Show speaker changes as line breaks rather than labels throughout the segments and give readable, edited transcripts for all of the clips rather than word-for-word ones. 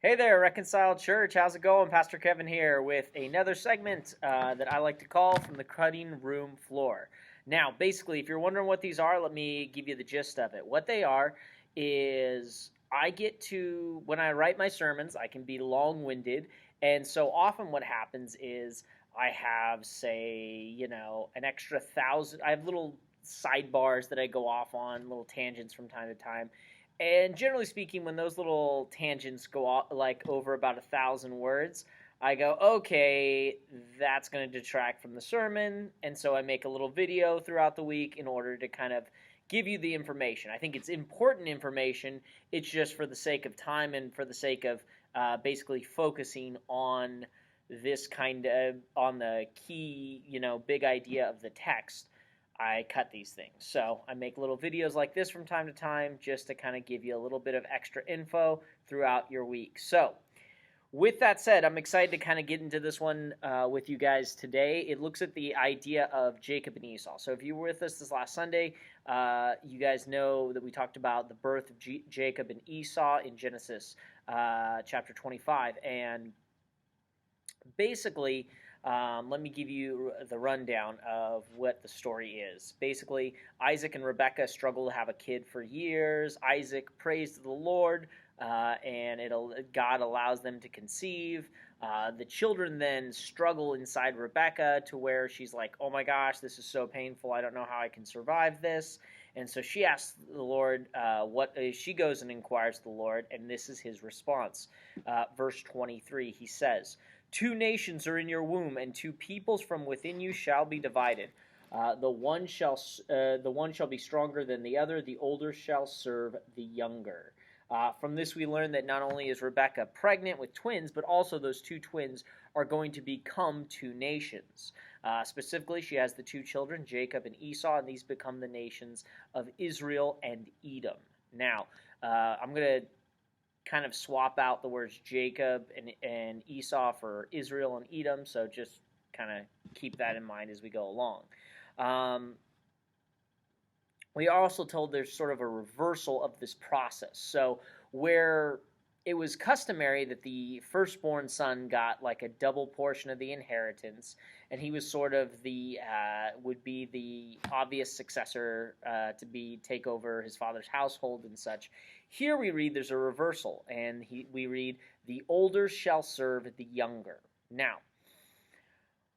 Hey there, Reconciled Church. How's it going? Pastor Kevin here with another segment that I like to call From the Cutting Room Floor. Now, basically, if you're wondering what these are, let me give you the gist of it. What they are is I get to, when I write my sermons, I can be long-winded, and so often what happens is I have, say, an extra thousand, I have little sidebars that I go off on, little tangents from time to time. And generally speaking, when those little tangents go off, like over about 1,000 words, I go, okay, that's going to detract from the sermon. And so I make a little video throughout the week in order to kind of give you the information. I think it's important information. It's just for the sake of time and for the sake of basically focusing on this kind of, on the key, big idea of the text. I cut these things. So I make little videos like this from time to time just to kind of give you a little bit of extra info throughout your week. So with that said, I'm excited to kind of get into this one with you guys today. It looks at the idea of Jacob and Esau. So if you were with us this last Sunday, you guys know that we talked about the birth of Jacob and Esau in Genesis chapter 25. And basically, let me give you the rundown of what the story is. Basically, Isaac and Rebekah struggle to have a kid for years. Isaac prays to the Lord, and God allows them to conceive. The children then struggle inside Rebekah to where she's like, oh my gosh, this is so painful. I don't know how I can survive this. And so she asks the Lord, she goes and inquires the Lord, and this is his response. Verse 23, he says, 2 nations are in your womb, and 2 peoples from within you shall be divided. The one shall be stronger than the other. The older shall serve the younger. From this, we learn that not only is Rebekah pregnant with twins, but also those 2 twins are going to become 2 nations. Specifically, she has the 2 children, Jacob and Esau, and these become the nations of Israel and Edom. Now, I'm going to kind of swap out the words Jacob and Esau for Israel and Edom, so just kind of keep that in mind as we go along. We are also told there's sort of a reversal of this process. So where it was customary that the firstborn son got like a double portion of the inheritance, and he was sort of would be the obvious successor to take over his father's household and such. Here we read there's a reversal, and we read, the older shall serve the younger. Now,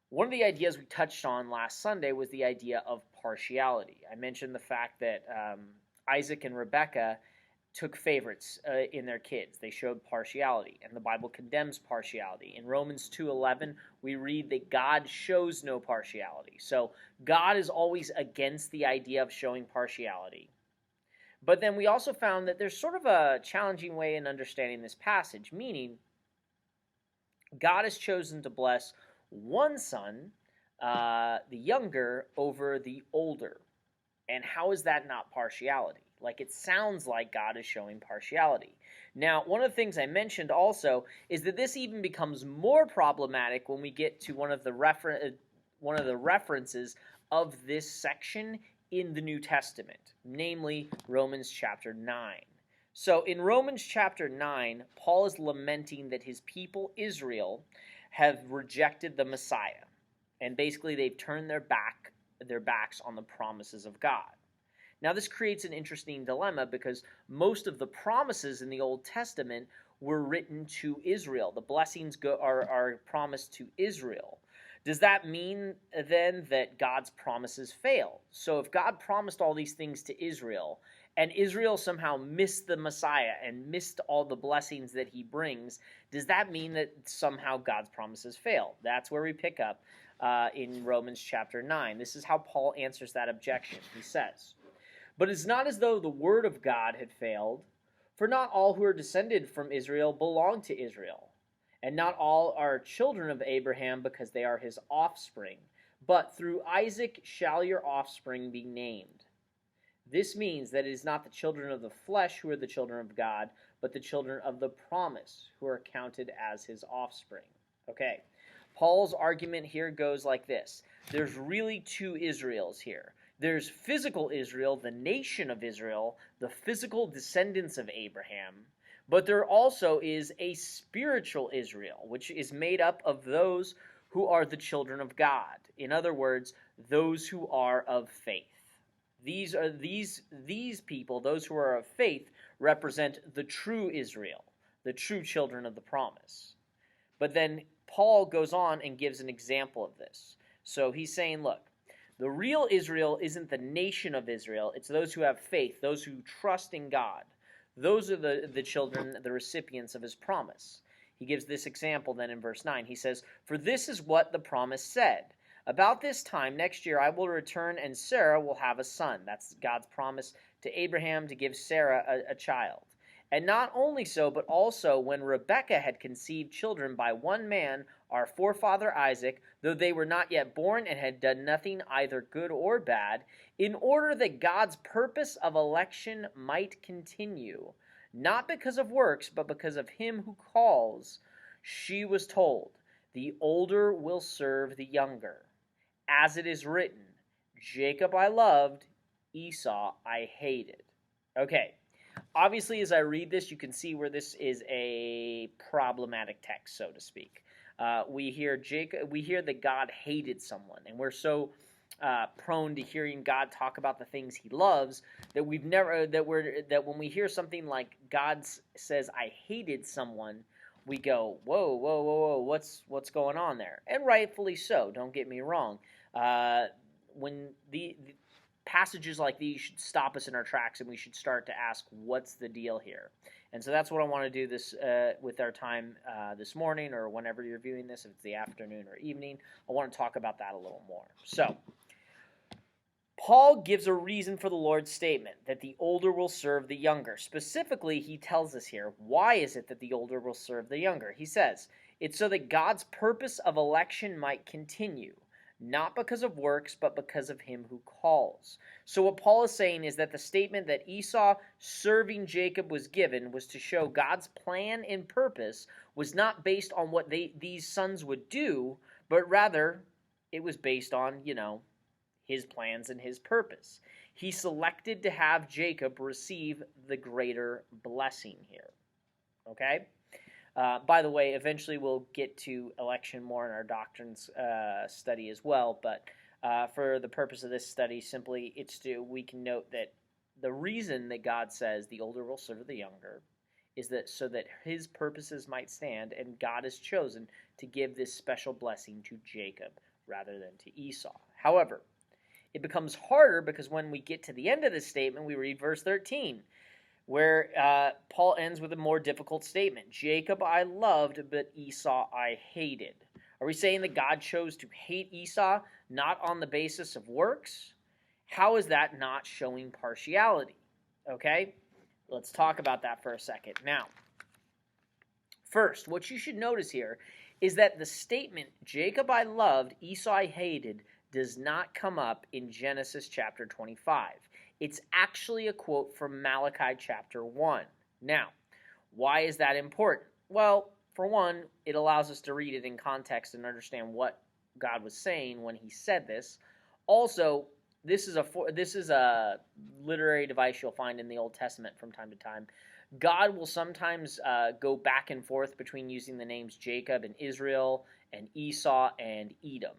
one of the ideas we touched on last Sunday was the idea of partiality. I mentioned the fact that Isaac and Rebekah took favorites in their kids. They showed partiality, and the Bible condemns partiality. In Romans 2:11, we read that God shows no partiality. So God is always against the idea of showing partiality. But then we also found that there's sort of a challenging way in understanding this passage, meaning God has chosen to bless one son, the younger, over the older. And how is that not partiality? Like, it sounds like God is showing partiality. Now, one of the things I mentioned also is that this even becomes more problematic when we get to one of the references of this section in the New Testament, namely Romans chapter 9. So in Romans chapter 9, Paul is lamenting that his people, Israel, have rejected the Messiah. And basically they've turned their backs on the promises of God. Now this creates an interesting dilemma because most of the promises in the Old Testament were written to Israel. The blessings are promised to Israel. Does that mean then that God's promises fail? So if God promised all these things to Israel, and Israel somehow missed the Messiah and missed all the blessings that he brings, does that mean that somehow God's promises fail? That's where we pick up in Romans chapter 9. This is how Paul answers that objection. He says, but it's not as though the word of God had failed, for not all who are descended from Israel belong to Israel. And not all are children of Abraham because they are his offspring, but through Isaac shall your offspring be named. This means that it is not the children of the flesh who are the children of God, but the children of the promise who are counted as his offspring. Okay, Paul's argument here goes like this. There's really 2 Israels here. There's physical Israel, the nation of Israel, the physical descendants of Abraham, But there also is a spiritual Israel, which is made up of those who are the children of God. In other words, those who are of faith. These people, those who are of faith, represent the true Israel, the true children of the promise. But then Paul goes on and gives an example of this. So he's saying, look, the real Israel isn't the nation of Israel. It's those who have faith, those who trust in God. Those are the children, the recipients of his promise. He gives this example then in verse 9. He says, "For this is what the promise said. About this time next year I will return and Sarah will have a son." That's God's promise to Abraham to give Sarah a child. "And not only so, but also when Rebekah had conceived children by one man, our forefather Isaac, though they were not yet born and had done nothing either good or bad, in order that God's purpose of election might continue, not because of works, but because of him who calls, she was told, 'The older will serve the younger.' As it is written, 'Jacob I loved, Esau I hated.'" Okay. Obviously, as I read this, you can see where this is a problematic text, so to speak. We hear that God hated someone, and we're so prone to hearing God talk about the things He loves that when we hear something like God says, "I hated someone," we go, "Whoa, whoa, whoa, whoa! What's going on there?" And rightfully so. Don't get me wrong. When the passages like these should stop us in our tracks, and we should start to ask, what's the deal here? And so that's what I want to do this with our time this morning, or whenever you're viewing this, if it's the afternoon or evening. I want to talk about that a little more. So Paul gives a reason for the Lord's statement that the older will serve the younger. Specifically, he tells us here, why is it that the older will serve the younger? He says, it's so that God's purpose of election might continue, not because of works, but because of him who calls. So what Paul is saying is that the statement that Esau serving Jacob was given was to show God's plan and purpose was not based on what these sons would do, but rather it was based on, his plans and his purpose. He selected to have Jacob receive the greater blessing here. Okay? By the way, eventually we'll get to election more in our doctrines study as well, but for the purpose of this study, simply we can note that the reason that God says the older will serve the younger is that so that his purposes might stand, and God has chosen to give this special blessing to Jacob rather than to Esau. However, it becomes harder because when we get to the end of this statement, we read verse 13, where Paul ends with a more difficult statement. "Jacob I loved, but Esau I hated." Are we saying that God chose to hate Esau not on the basis of works? How is that not showing partiality? Okay, let's talk about that for a second. Now, first, what you should notice here is that the statement, "Jacob I loved, Esau I hated," does not come up in Genesis chapter 25. It's actually a quote from Malachi chapter 1. Now, why is that important? Well, for one, it allows us to read it in context and understand what God was saying when he said this. Also, this is a literary device you'll find in the Old Testament from time to time. God will sometimes go back and forth between using the names Jacob and Israel and Esau and Edom.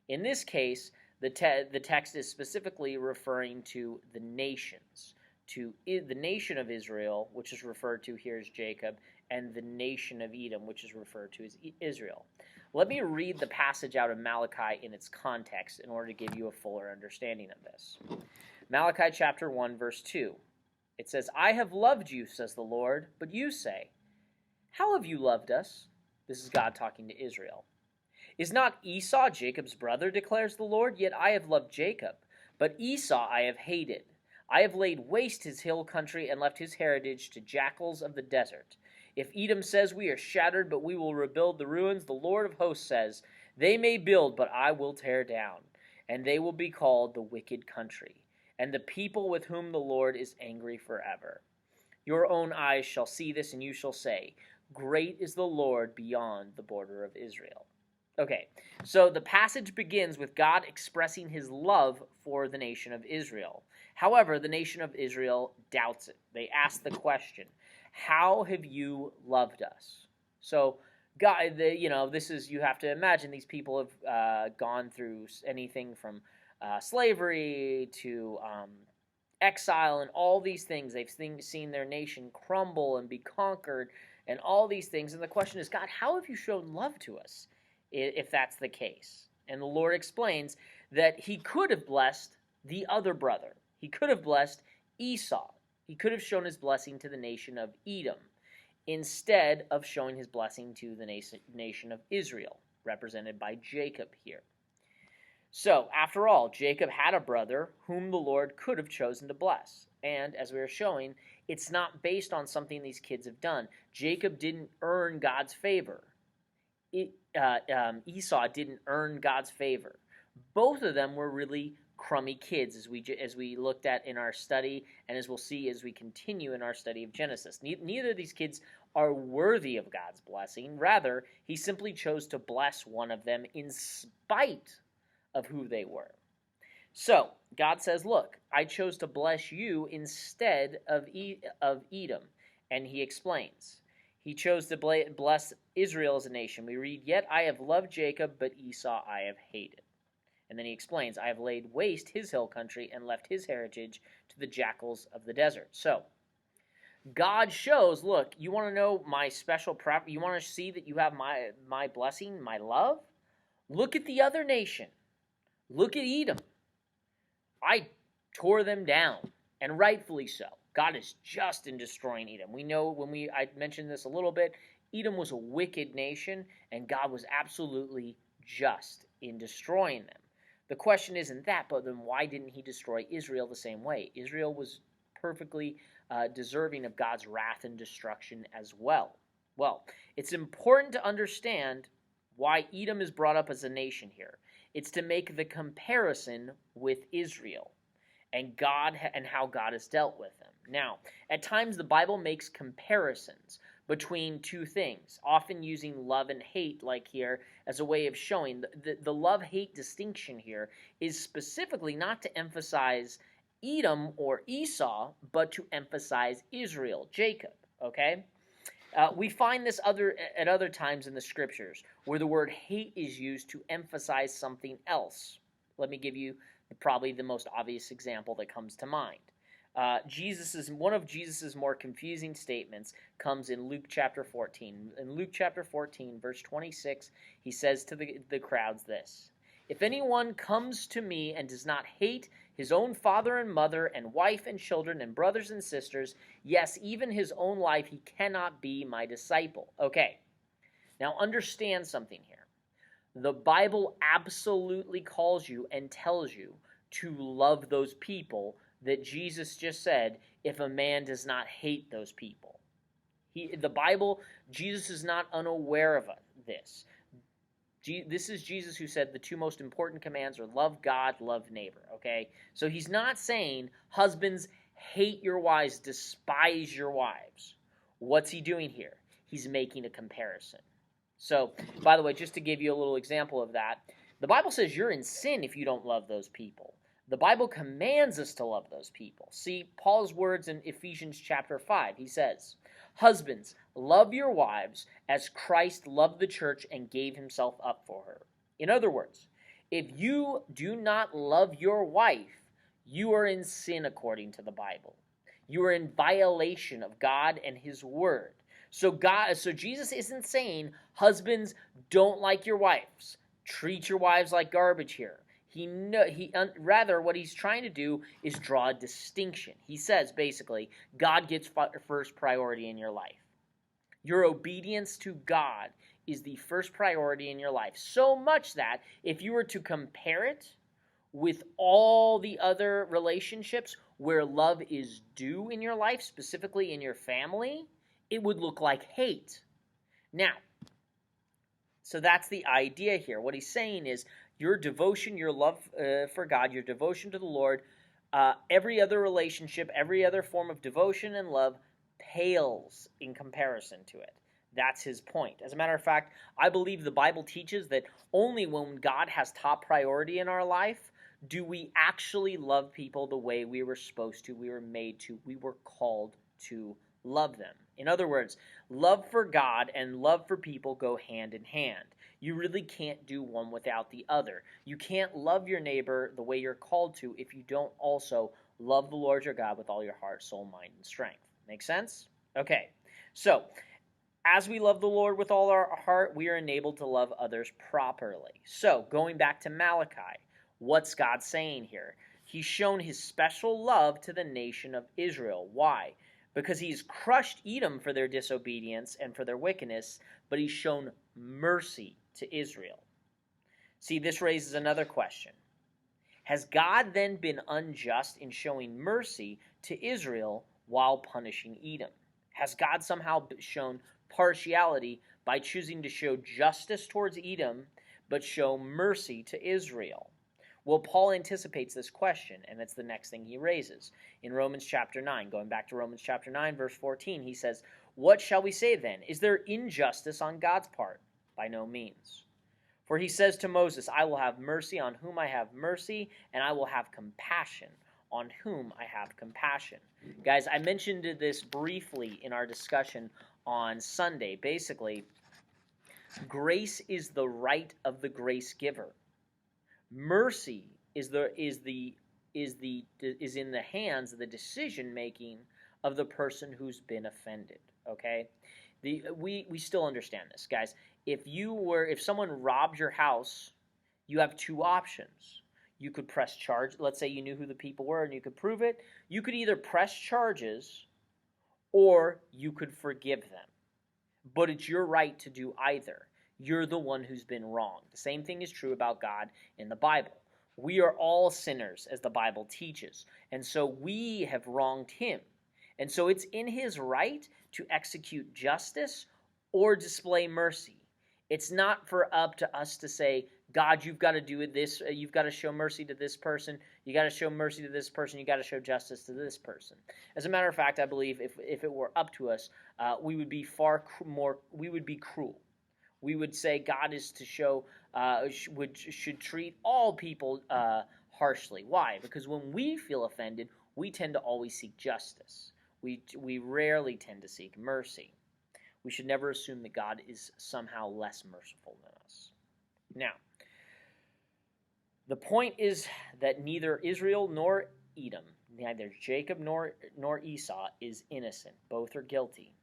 In this case, the text is specifically referring to the nations, to the nation of Israel, which is referred to here as Jacob, and the nation of Edom, which is referred to as Israel. Let me read the passage out of Malachi in its context in order to give you a fuller understanding of this. Malachi chapter 1, verse 2. It says, "I have loved you, says the Lord, but you say, 'How have you loved us?'" This is God talking to Israel. "Is not Esau Jacob's brother, declares the Lord? Yet I have loved Jacob, but Esau I have hated. I have laid waste his hill country and left his heritage to jackals of the desert. If Edom says, 'We are shattered, but we will rebuild the ruins,' the Lord of hosts says, 'They may build, but I will tear down, and they will be called the wicked country, and the people with whom the Lord is angry forever. Your own eyes shall see this, and you shall say, Great is the Lord beyond the border of Israel.'" Okay, so the passage begins with God expressing his love for the nation of Israel. However, the nation of Israel doubts it. They ask the question, how have you loved us? So, God, this is, you have to imagine these people have gone through anything from slavery to exile and all these things. They've seen their nation crumble and be conquered and all these things. And the question is, God, how have you shown love to us if that's the case? And the Lord explains that he could have blessed the other brother. He could have blessed Esau. He could have shown his blessing to the nation of Edom instead of showing his blessing to the nation of Israel, represented by Jacob here. So, after all, Jacob had a brother whom the Lord could have chosen to bless. And, as we are showing, it's not based on something these kids have done. Jacob didn't earn God's favor. Esau didn't earn God's favor. Both of them were really crummy kids, as we looked at in our study, and as we'll see as we continue in our study of Genesis. Neither of these kids are worthy of God's blessing. Rather, he simply chose to bless one of them in spite of who they were. So, God says, look, I chose to bless you instead of Edom. And he explains. He chose to bless Israel as a nation. We read, yet I have loved Jacob, but Esau I have hated. And then he explains, I have laid waste his hill country and left his heritage to the jackals of the desert. So, God shows, look, you want to know my special you want to see that you have my blessing, my love? Look at the other nation. Look at Edom. I tore them down, and rightfully so. God is just in destroying Edom. We know I mentioned this a little bit, Edom was a wicked nation, and God was absolutely just in destroying them. The question isn't that, but then why didn't he destroy Israel the same way? Israel was perfectly deserving of God's wrath and destruction as well. Well, it's important to understand why Edom is brought up as a nation here. It's to make the comparison with Israel and God and how God has dealt with them. Now, at times the Bible makes comparisons between two things, often using love and hate, like here, as a way of showing the love-hate distinction here is specifically not to emphasize Edom or Esau, but to emphasize Israel, Jacob, okay? We find this at other times in the scriptures where the word hate is used to emphasize something else. Let me give you probably the most obvious example that comes to mind. One of Jesus's more confusing statements comes in Luke chapter 14. In Luke chapter 14, verse 26, he says to the crowds this, if anyone comes to me and does not hate his own father and mother and wife and children and brothers and sisters, yes, even his own life, he cannot be my disciple. Okay, now understand something here. The Bible absolutely calls you and tells you to love those people that Jesus just said, if a man does not hate those people. Jesus is not unaware of this. This is Jesus who said the two most important commands are love God, love neighbor, okay? So he's not saying, husbands, hate your wives, despise your wives. What's he doing here? He's making a comparison. So, by the way, just to give you a little example of that, the Bible says you're in sin if you don't love those people. The Bible commands us to love those people. See Paul's words in Ephesians chapter 5. He says, husbands, love your wives as Christ loved the church and gave himself up for her. In other words, if you do not love your wife, you are in sin according to the Bible. You are in violation of God and his word. So Jesus isn't saying, husbands, don't like your wives. Treat your wives like garbage here. Rather, what he's trying to do is draw a distinction. He says, basically, God gets first priority in your life. Your obedience to God is the first priority in your life. So much that if you were to compare it with all the other relationships where love is due in your life, specifically in your family, it would look like hate. Now, so that's the idea here. What he's saying is your devotion, your love for God, your devotion to the Lord, every other relationship, every other form of devotion and love pales in comparison to it. That's his point. As a matter of fact, I believe the Bible teaches that only when God has top priority in our life do we actually love people the way we were supposed to, we were made to, we were called to love them. In other words, love for God and love for people go hand in hand. You really can't do one without the other. You can't love your neighbor the way you're called to if you don't also love the Lord your God with all your heart, soul, mind, and strength. Make sense? Okay. So, as we love the Lord with all our heart, we are enabled to love others properly. So, going back to Malachi, what's God saying here? He's shown his special love to the nation of Israel. Why? Because he's crushed Edom for their disobedience and for their wickedness, but he's shown mercy to Israel. See, this raises another question. Has God then been unjust in showing mercy to Israel while punishing Edom? Has God somehow shown partiality by choosing to show justice towards Edom, but show mercy to Israel? Well, Paul anticipates this question, and it's the next thing he raises. In Romans chapter 9, going back to Romans chapter 9, verse 14, he says, "What shall we say then? Is there injustice on God's part? By no means. For he says to Moses, I will have mercy on whom I have mercy, and I will have compassion on whom I have compassion." Guys, I mentioned this briefly in our discussion on Sunday. Basically, grace is the right of the grace giver. Mercy is in the hands of the decision making of the person who's been offended. Okay, we still understand this, guys. If someone robbed your house, you have two options. You could press charge. Let's say you knew who the people were and you could prove it. You could either press charges or you could forgive them. But it's your right to do either. You're the one who's been wronged. The same thing is true about God in the Bible. We are all sinners, as the Bible teaches, and so we have wronged him. And so it's in his right to execute justice or display mercy. It's not up to us to say, God, you've got to do it this, you've got to show mercy to this person, you got to show mercy to this person, you got to show justice to this person. As a matter of fact, I believe if it were up to us, we would be cruel. We would say God is to show, should treat all people harshly. Why? Because when we feel offended, we tend to always seek justice. We rarely tend to seek mercy. We should never assume that God is somehow less merciful than us. Now, the point is that neither Israel nor Edom, neither Jacob nor Esau is innocent. Both are guilty.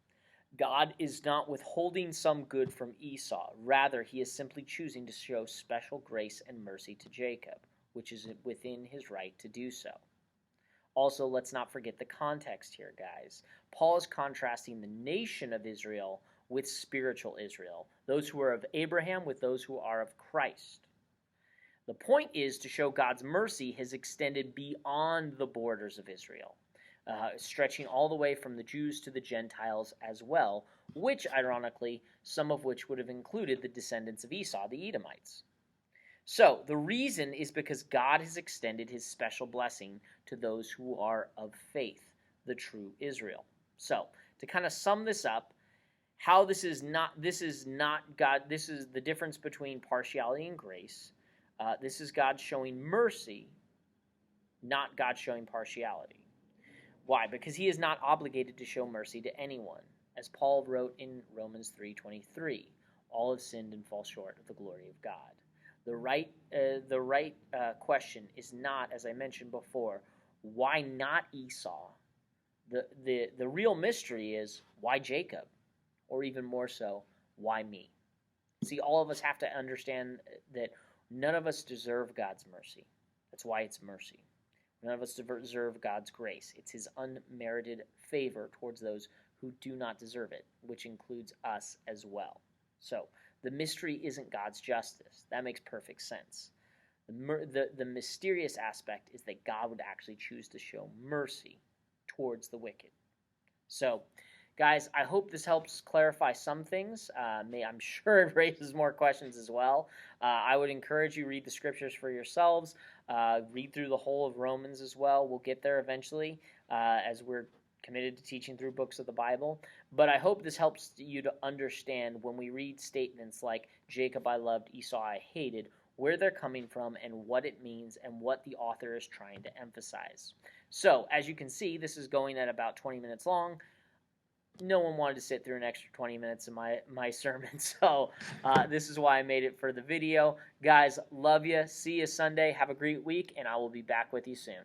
God is not withholding some good from Esau. Rather, he is simply choosing to show special grace and mercy to Jacob, which is within his right to do so. Also, let's not forget the context here, guys. Paul is contrasting the nation of Israel with spiritual Israel, those who are of Abraham with those who are of Christ. The point is to show God's mercy has extended beyond the borders of Israel, stretching all the way from the Jews to the Gentiles as well, which, ironically, some of which would have included the descendants of Esau, the Edomites. So, the reason is because God has extended his special blessing to those who are of faith, the true Israel. So, to kind of sum this up, this is the difference between partiality and grace. This is God showing mercy, not God showing partiality. Why? Because he is not obligated to show mercy to anyone. As Paul wrote in Romans 3:23, all have sinned and fall short of the glory of God. The right question is not, as I mentioned before, why not Esau? The real mystery is, why Jacob? Or even more so, why me? See, all of us have to understand that none of us deserve God's mercy. That's why it's mercy. None of us deserve God's grace. It's his unmerited favor towards those who do not deserve it, which includes us as well. So, the mystery isn't God's justice. That makes perfect sense. The mysterious aspect is that God would actually choose to show mercy towards the wicked. So, guys, I hope this helps clarify some things. I'm sure it raises more questions as well. I would encourage you to read the scriptures for yourselves. Read through the whole of Romans as well. We'll get there eventually as we're committed to teaching through books of the Bible. But I hope this helps you to understand when we read statements like, Jacob I loved, Esau I hated, where they're coming from and what it means and what the author is trying to emphasize. So, as you can see, this is going at about 20 minutes long. no one wanted to sit through an extra 20 minutes of my sermon, so this is why I made it for the video. Guys, love you. See you Sunday. Have a great week, and I will be back with you soon.